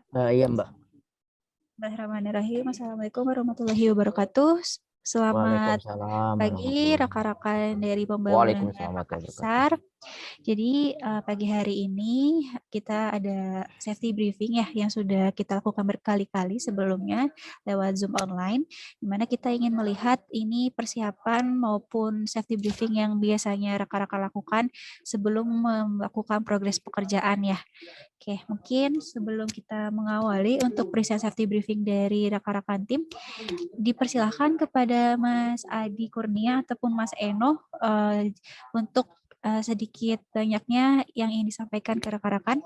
Iya Mbak. Bismillahirrahmanirrahim. Assalamualaikum warahmatullahi wabarakatuh. Selamat Waalaikumsalam pagi warahmatullahi rekan-rekan dari pembangunan Waalaikumsalam warahmatullahi wabarakatuh. Makassar. Jadi pagi hari ini kita ada safety briefing ya yang sudah kita lakukan berkali-kali sebelumnya lewat Zoom online, di mana kita ingin melihat ini persiapan maupun safety briefing yang biasanya rekan-rekan lakukan sebelum melakukan progres pekerjaan ya. Oke, mungkin sebelum kita mengawali untuk present safety briefing dari rekan-rekan tim, dipersilahkan kepada Mas Adi Kurnia ataupun Mas Eno untuk sedikit banyaknya yang ingin disampaikan ke rekan-rekan.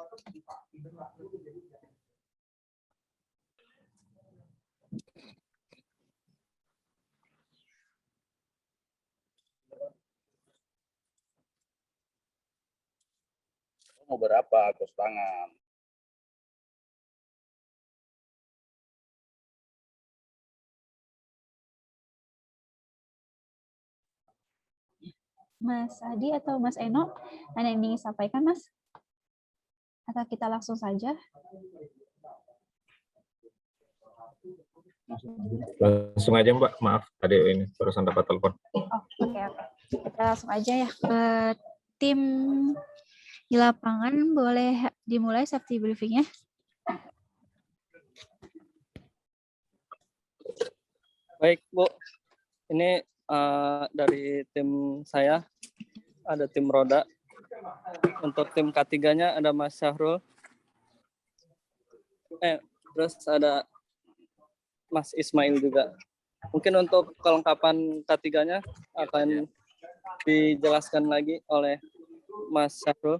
Mau berapa kos tangan? Mas Adi atau Mas Eno, ada yang ingin disampaikan, Mas? Atau kita langsung saja? Langsung aja Mbak, maaf tadi ini barusan dapat telepon. Oke. Kita langsung aja ya ke tim di lapangan. Boleh dimulai safety briefingnya? Baik Bu, ini dari tim saya ada tim roda. Untuk tim K3-nya ada Mas Syahrul. Terus ada Mas Ismail juga. Mungkin untuk kelengkapan K3-nya akan dijelaskan lagi oleh Mas Syahrul.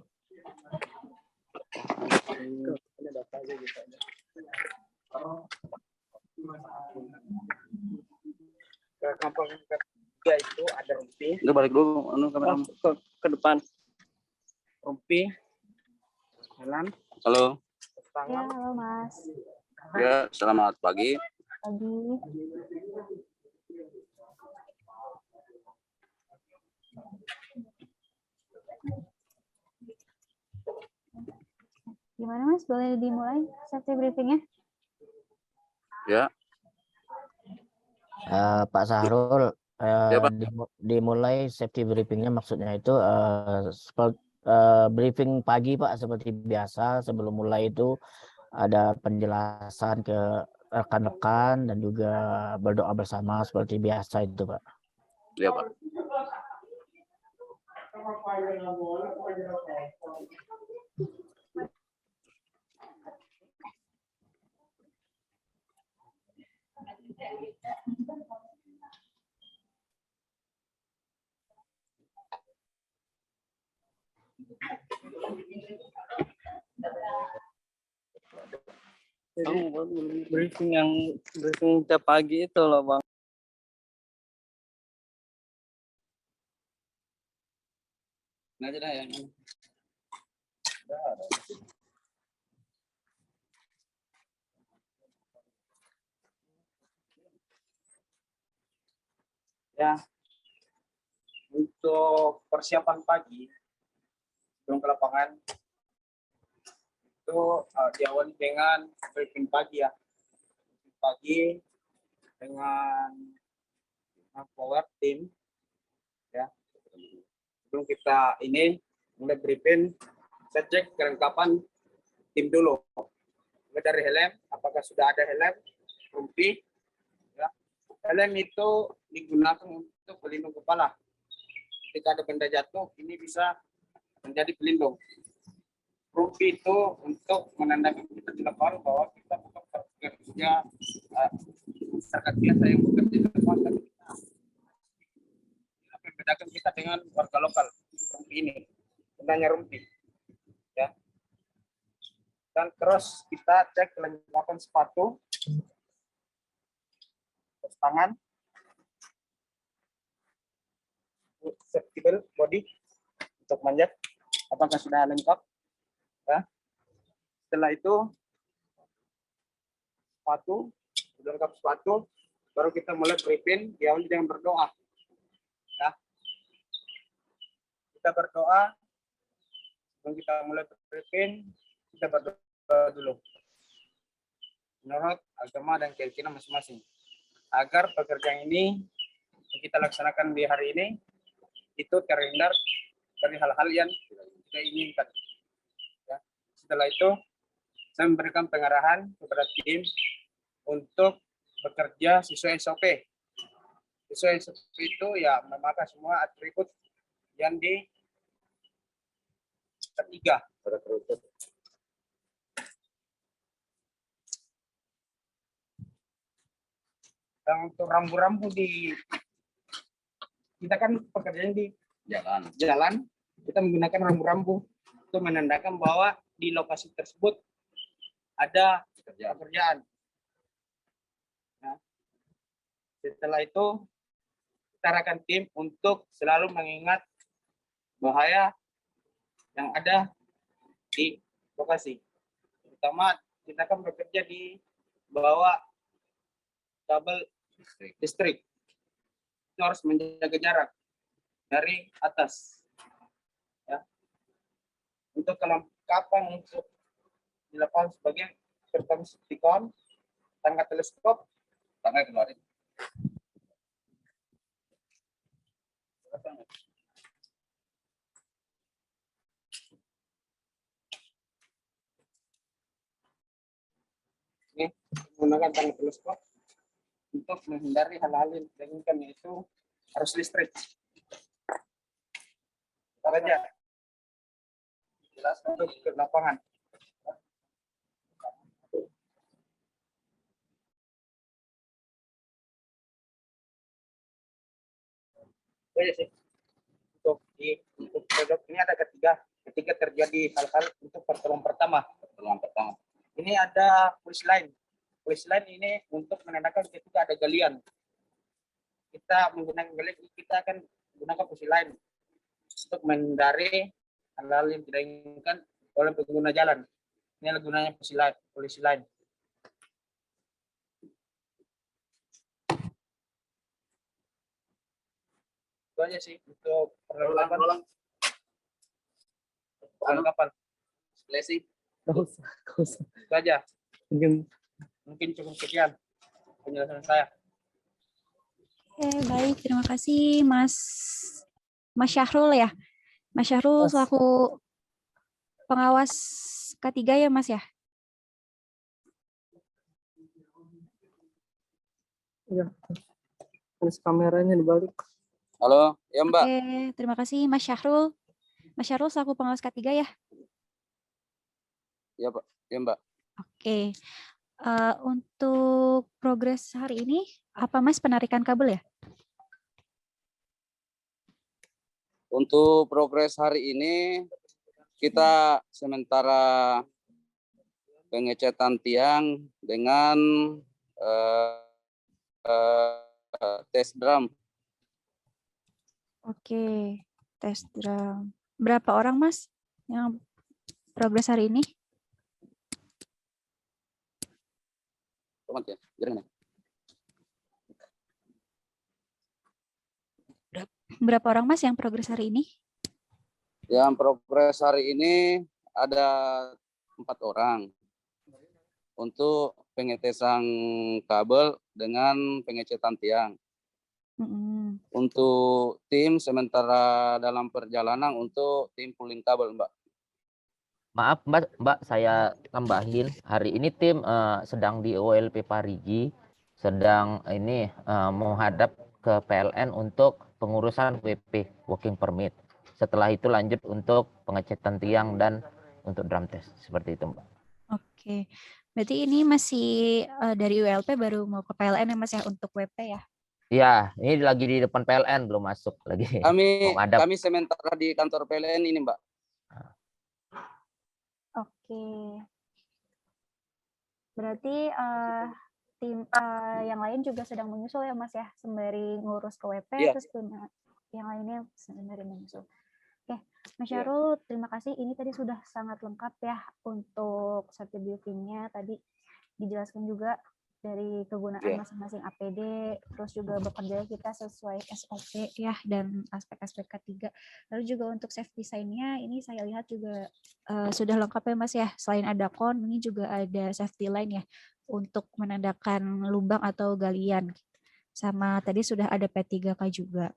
Kampung ketiga itu ada rumpi. Udah balik dulu kamera ke depan. Rumpi, jalan. Halo. Ya, halo Mas. Ya, selamat pagi. Pagi. Gimana Mas, boleh dimulai safety briefingnya? Ya. Pak Sahrul, Ya, Pak. dimulai safety briefingnya maksudnya itu briefing pagi Pak, seperti biasa. Sebelum mulai itu ada penjelasan ke rekan-rekan dan juga berdoa bersama seperti biasa itu Pak. Ya, Pak. Jadi briefing tiap pagi itu loh Bang. Nah, aja dah yang Ya, untuk persiapan pagi sebelum ke lapangan itu diawali dengan briefing pagi ya. Pagi dengan power team ya. Sebelum kita ini mulai briefing, saya cek kelengkapan tim dulu. Mulai dari helm, apakah sudah ada helm, rumpi. Ya. Helm itu digunakan untuk pelindung kepala. Ketika ada benda jatuh, ini bisa menjadi pelindung. Rumpi itu untuk menandakan kita di lapangan bahwa kita bukan pekerja masyarakat biasa yang bekerja di lapangan. Apa yang membedakan kita dengan warga lokal? Rumpi ini, gunanya rumpi. Ya. Dan terus kita cek kelengkapan sepatu, terus tangan, safety belt, body untuk manjat, apakah sudah lengkap? Ya. Setelah itu sepatu, sudah lengkap sepatu, baru kita mulai briefing, diawali dengan berdoa. Ya. Kita berdoa, sebelum kita mulai briefing, kita berdoa dulu. menurut agama dan keyakinan masing-masing. Agar pekerjaan ini yang kita laksanakan di hari ini itu terhindar dari hal-hal yang tidak inginkan. Ya. Setelah itu, saya memberikan pengarahan kepada tim untuk bekerja sesuai SOP. Sesuai SOP itu ya memakai semua atribut yang di ketiga. Dan untuk rambu-rambu kita kan pekerjaan di jalan, kita menggunakan rambu-rambu untuk menandakan bahwa di lokasi tersebut ada pekerjaan. Nah, setelah itu kita arahkan tim untuk selalu mengingat bahaya yang ada di lokasi. Terutama kita akan bekerja di bawah kabel listrik. Itu harus menjaga jarak dari atas. Ya. Untuk kelengkapan untuk dilakukan sebagai pertama stikon, tangga teleskop, tangga keluarin. Ini menggunakan tangga teleskop untuk menghindari hal-hal yang tidak diinginkan, yaitu arus listrik. Caranya jelas untuk ke lapangan. Itu aja sih. Untuk produk ini ada ketika terjadi hal-hal untuk pertolongan pertama. Ini ada push line. Push line ini untuk menandakan ketika ada galian. Kita menggunakan galian, kita akan menggunakan push line untuk menghindari hal-hal yang tidak diinginkan oleh pengguna jalan. Ini gunanya push line. Itu aja sih untuk perlengkapan. Splesi. Itu aja. Mungkin cukup sekian penjelasan saya. Oke, baik. Terima kasih Mas Syahrul ya. Mas Syahrul selaku pengawas K3 ya Mas ya? Iya. Terus kameranya dibalik. Halo, ya Mbak. Oke, terima kasih Mas Syahrul. Mas Syahrul selaku pengawas K3 ya? Ya Pak, ya Mbak. Oke. Untuk progres hari ini, apa Mas penarikan kabel ya? Untuk progres hari ini, kita sementara pengecatan tiang dengan tes drum. Oke, tes drum. Berapa orang Mas yang progres hari ini? Ya, gimana? Berapa orang Mas yang progres hari ini? Yang progres hari ini ada 4 orang untuk pengetesan kabel dengan pengecetan tiang. Untuk tim sementara dalam perjalanan untuk tim pulling kabel, Mbak. Maaf Mbak, saya tambahin. Hari ini tim sedang di OLP Parigi, sedang ini menghadap ke PLN untuk pengurusan WP, working permit. Setelah itu lanjut untuk pengecetan tiang dan untuk drum test. Seperti itu Mbak. Oke, berarti ini masih dari ULP baru mau ke PLN ya Mas ya untuk WP ya? Iya, ini lagi di depan PLN, belum masuk lagi. Kami sementara di kantor PLN ini Mbak. Oke, berarti tim yang lain juga sedang menyusul ya Mas ya, sembari ngurus ke WP, Iya. terus tim yang lainnya sembari menyusul. Oke, Mas Syahrul, terima kasih. Ini tadi sudah sangat lengkap ya untuk safety briefing-nya. Tadi dijelaskan juga dari kegunaan masing-masing APD, terus juga bekerja kita sesuai SOP ya, dan aspek-aspek K3. Lalu juga untuk safety sign-nya, ini saya lihat juga sudah lengkap ya Mas ya. Selain ada kon, ini juga ada safety line ya, untuk menandakan lubang atau galian. Sama tadi sudah ada P3K juga.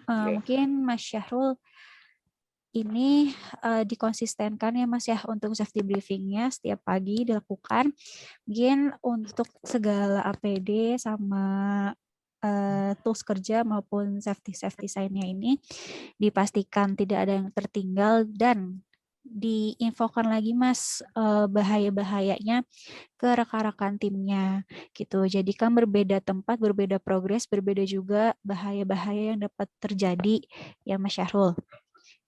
Mungkin Mas Syahrul ini dikonsistenkan ya Mas ya untuk safety briefingnya setiap pagi dilakukan. Mungkin untuk segala APD sama tools kerja maupun safety sign-nya ini dipastikan tidak ada yang tertinggal dan diinfokan lagi Mas bahaya-bahayanya ke rekan-rekan timnya gitu. Jadi kan berbeda tempat, berbeda progres, berbeda juga bahaya-bahaya yang dapat terjadi ya Mas Syahrul.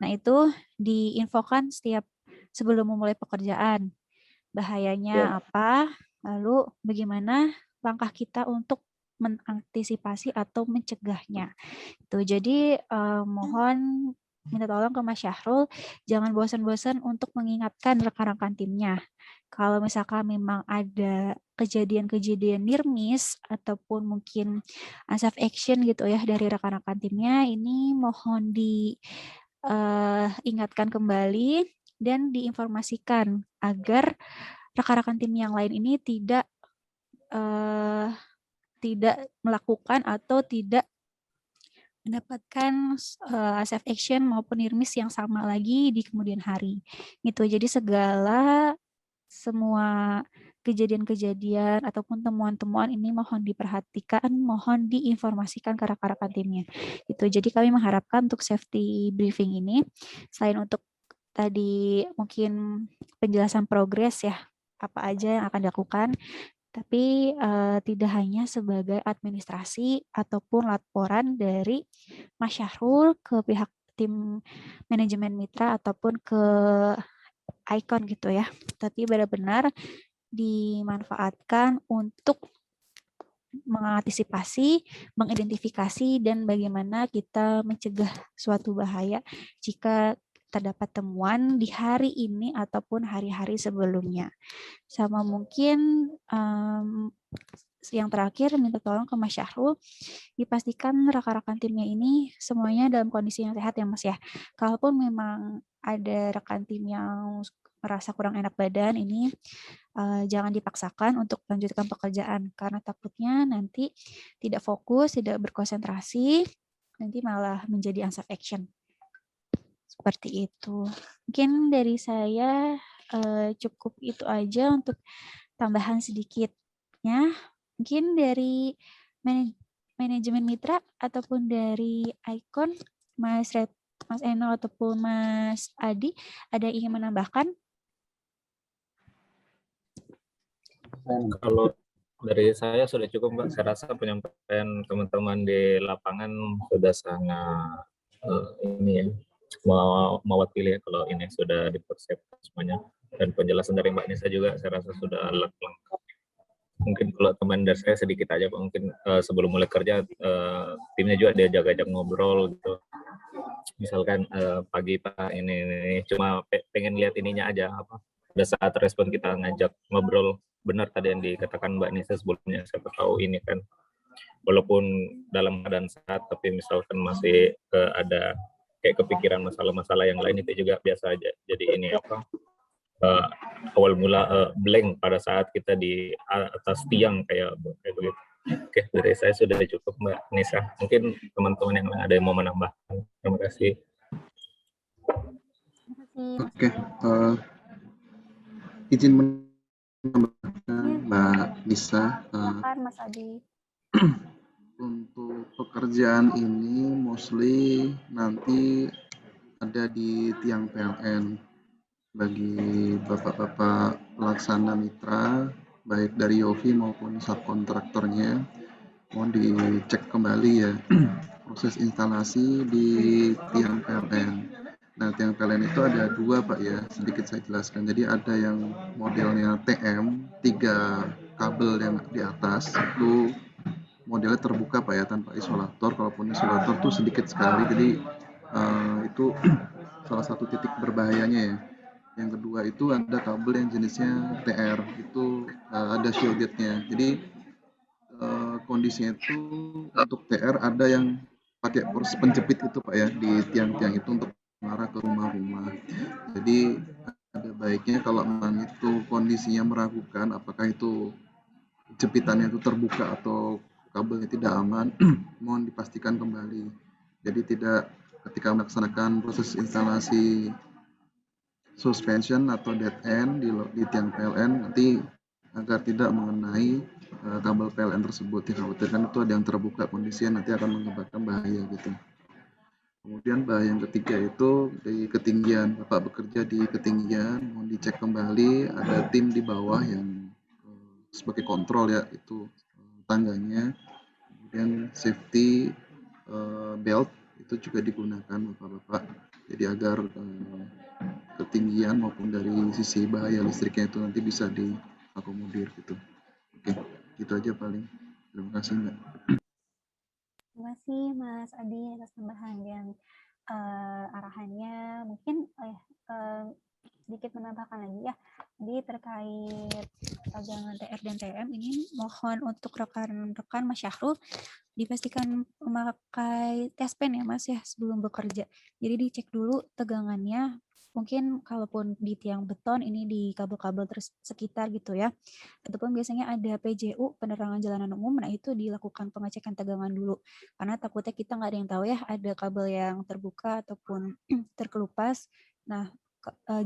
Nah, itu diinfokan setiap sebelum memulai pekerjaan. Bahayanya apa, lalu bagaimana langkah kita untuk mengantisipasi atau mencegahnya. Tuh, jadi mohon minta tolong ke Mas Syahrul, jangan bosan-bosan untuk mengingatkan rekan-rekan timnya. Kalau misalkan memang ada kejadian-kejadian near miss ataupun mungkin unsafe action gitu ya dari rekan-rekan timnya, ini mohon diingatkan kembali dan diinformasikan agar rekan-rekan tim yang lain ini tidak melakukan atau tidak mendapatkan unsafe action maupun near miss yang sama lagi di kemudian hari. Gitu. Jadi semua kejadian-kejadian ataupun temuan-temuan ini mohon diperhatikan, mohon diinformasikan ke rekan-rekan timnya. Gitu. Jadi kami mengharapkan untuk safety briefing ini selain untuk tadi mungkin penjelasan progres ya, apa aja yang akan dilakukan, tapi tidak hanya sebagai administrasi ataupun laporan dari Mas Syahrul ke pihak tim manajemen mitra ataupun ke Icon gitu ya, tapi benar-benar dimanfaatkan untuk mengantisipasi, mengidentifikasi, dan bagaimana kita mencegah suatu bahaya jika terdapat temuan di hari ini ataupun hari-hari sebelumnya. Sama mungkin yang terakhir minta tolong ke Mas Syahrul dipastikan rekan-rekan timnya ini semuanya dalam kondisi yang sehat ya Mas ya. Kalaupun memang ada rekan tim yang merasa kurang enak badan ini jangan dipaksakan untuk melanjutkan pekerjaan karena takutnya nanti tidak fokus, tidak berkonsentrasi, nanti malah menjadi unsafe action. Seperti itu. Mungkin dari saya cukup itu aja untuk tambahan sedikitnya. Mungkin dari manajemen mitra ataupun dari Icon, Mas Eno ataupun Mas Adi, ada yang ingin menambahkan? Kalau dari saya sudah cukup, Mbak. Saya rasa penyampaian teman-teman di lapangan sudah sangat ini ya, mewakili kalau ini sudah dipersiapkan semuanya. Dan penjelasan dari Mbak Nisa juga saya rasa sudah lengkap. Mungkin kalau teman dari saya sedikit aja Pak, mungkin sebelum mulai kerja timnya juga dia jaga-jaga ngobrol gitu. Misalkan pagi Pak ini cuma pengen lihat ininya aja apa. Pada saat respon kita ngajak ngobrol, benar tadi yang dikatakan Mbak Nisa sebelumnya, siapa tahu ini kan walaupun dalam keadaan sehat tapi misalkan masih ada kayak kepikiran masalah-masalah yang lain, itu juga biasa aja. Jadi ini apa awal mula blank pada saat kita di atas tiang kayak begitu. Oke, dari saya sudah cukup Mbak Nisa. Mungkin teman-teman yang ada yang mau menambahkan. Terima kasih. Oke, izin menambahkan Mbak Nisa. Mas Adi. Untuk pekerjaan ini mostly nanti ada di tiang PLN bagi bapak-bapak pelaksana mitra baik dari Yofi maupun subkontraktornya. Mohon dicek kembali ya proses instalasi di tiang PLN. Nah, tiang PLN itu ada dua Pak ya, sedikit saya jelaskan. Jadi ada yang modelnya TM, 3 kabel yang di atas itu modelnya terbuka Pak ya, tanpa isolator. Kalaupun isolator tuh sedikit sekali, jadi itu salah satu titik berbahayanya ya. Yang kedua itu ada kabel yang jenisnya TR, itu ada shieldednya. Jadi kondisinya itu untuk TR ada yang pakai pors penjepit itu Pak ya, di tiang-tiang itu untuk mengarah ke rumah-rumah. Jadi ada baiknya kalau memang itu kondisinya meragukan apakah itu jepitannya itu terbuka atau kabelnya tidak aman, mohon dipastikan kembali. Jadi tidak ketika melaksanakan proses instalasi suspension atau dead end di tiang PLN nanti agar tidak mengenai kabel PLN tersebut. Dikhawatirkan itu ada yang terbuka kondisinya nanti akan mengakibatkan bahaya gitu. Kemudian bahaya yang ketiga itu di ketinggian, Bapak bekerja di ketinggian, mohon dicek kembali ada tim di bawah yang sebagai kontrol ya, itu tangganya. Kemudian safety belt itu juga digunakan Bapak-Bapak. Jadi agar ketinggian maupun dari sisi bahaya listriknya itu nanti bisa diakomodir gitu. Oke, gitu aja paling. Terima kasih Mbak. Terima kasih Mas Adi atas tambahan yang arahannya. Mungkin sedikit menambahkan lagi ya. Jadi terkait tagangan TR dan TM ini mohon untuk rekan-rekan Mas Syahrul dipastikan memakai test pen ya Mas ya sebelum bekerja. Jadi dicek dulu tegangannya. Mungkin kalaupun di tiang beton ini di kabel-kabel sekitar gitu ya. Ataupun biasanya ada PJU penerangan jalanan umum, nah itu dilakukan pengecekan tegangan dulu. Karena takutnya kita nggak ada yang tahu ya ada kabel yang terbuka ataupun terkelupas. Nah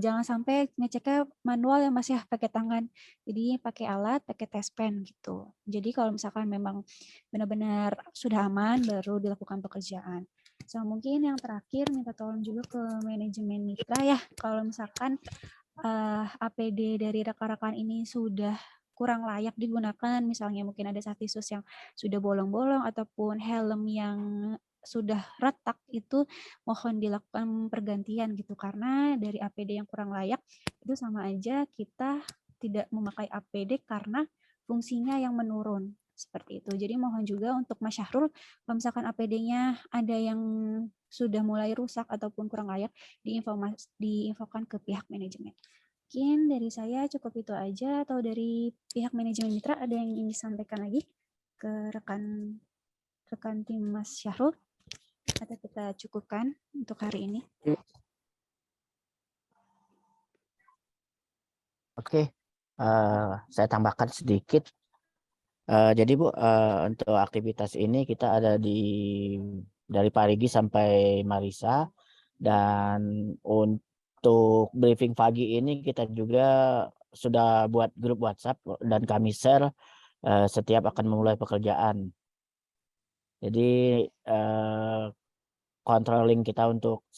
jangan sampai ngeceknya manual ya Mas ya pakai tangan. Jadi pakai alat, pakai test pen gitu. Jadi kalau misalkan memang benar-benar sudah aman baru dilakukan pekerjaan. So, mungkin yang terakhir minta tolong juga ke manajemen mitra ya kalau misalkan APD dari rekan-rekan ini sudah kurang layak digunakan, misalnya mungkin ada safety shoes yang sudah bolong-bolong ataupun helm yang sudah retak, itu mohon dilakukan pergantian gitu, karena dari APD yang kurang layak itu sama aja kita tidak memakai APD karena fungsinya yang menurun seperti itu. Jadi mohon juga untuk Mas Syahrul kalau misalkan APD-nya ada yang sudah mulai rusak ataupun kurang layak diinfokan ke pihak manajemen. Mungkin dari saya cukup itu aja, atau dari pihak manajemen mitra ada yang ingin disampaikan lagi ke rekan tim Mas Syahrul, atau kita cukupkan untuk hari ini? Oke, saya tambahkan sedikit. Jadi Bu, untuk aktivitas ini kita ada dari Parigi sampai Marisa, dan untuk briefing pagi ini kita juga sudah buat grup WhatsApp dan kami share setiap akan memulai pekerjaan. Jadi controlling kita untuk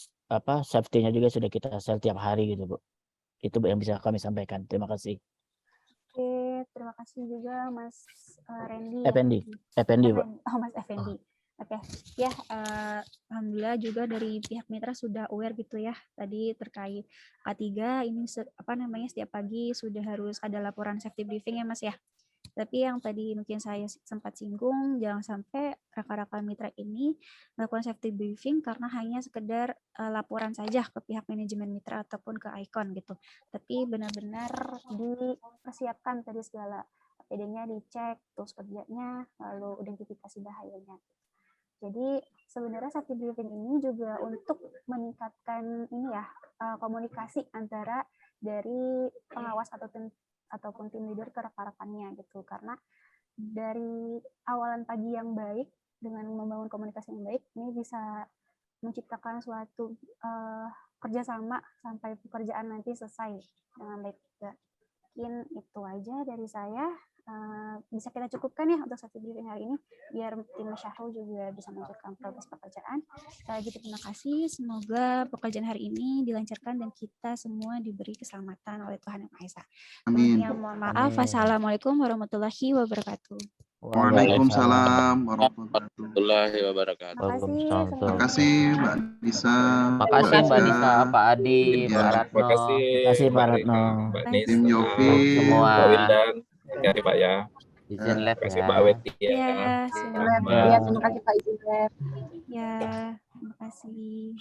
safety-nya juga sudah kita share tiap hari gitu Bu. Itu yang bisa kami sampaikan. Terima kasih. Oke, terima kasih juga Mas Randy. Effendi Bu. Oh, Mas Effendi. Oke, ya alhamdulillah juga dari pihak mitra sudah aware gitu ya tadi terkait K3 ini setiap pagi sudah harus ada laporan safety briefing ya Mas ya. Tapi yang tadi mungkin saya sempat singgung, jangan sampai rekan-rekan mitra ini melakukan safety briefing karena hanya sekedar laporan saja ke pihak manajemen mitra ataupun ke Icon gitu. Tapi benar-benar dipersiapkan tadi segala APD-nya dicek, terus kerjanya, lalu identifikasi bahayanya. Jadi sebenarnya safety briefing ini juga untuk meningkatkan komunikasi antara dari pengawas ataupun tim leader ke rekan-rekannya gitu, karena dari awalan pagi yang baik dengan membangun komunikasi yang baik ini bisa menciptakan suatu kerjasama sampai pekerjaan nanti selesai dengan baik juga. Mungkin itu aja dari saya. Bisa kita cukupkan ya untuk safety briefing hari ini biar tim Syahrul juga bisa melanjutkan progres pekerjaan. Sekali lagi terima kasih, semoga pekerjaan hari ini dilancarkan dan kita semua diberi keselamatan oleh Tuhan Yang Maha Esa. Amin. Yang mohon maaf. Wassalamualaikum warahmatullahi wabarakatuh. Waalaikumsalam warahmatullahi wabarakatuh. Terima kasih Mbak Nisa. Makasih Mbak Nisa, Pak Adi, Ya. Pak Ratno. Makasih Pak Ratno. Mbak Tim Nisa, Yofi. Semua. Pak Wildan, dari Pak ya. Izin lab Terima kasih ya. Mbak Weti ya. Ya, Rahmat. silakan. Terima kasih Pak Izin. Ya, terima kasih.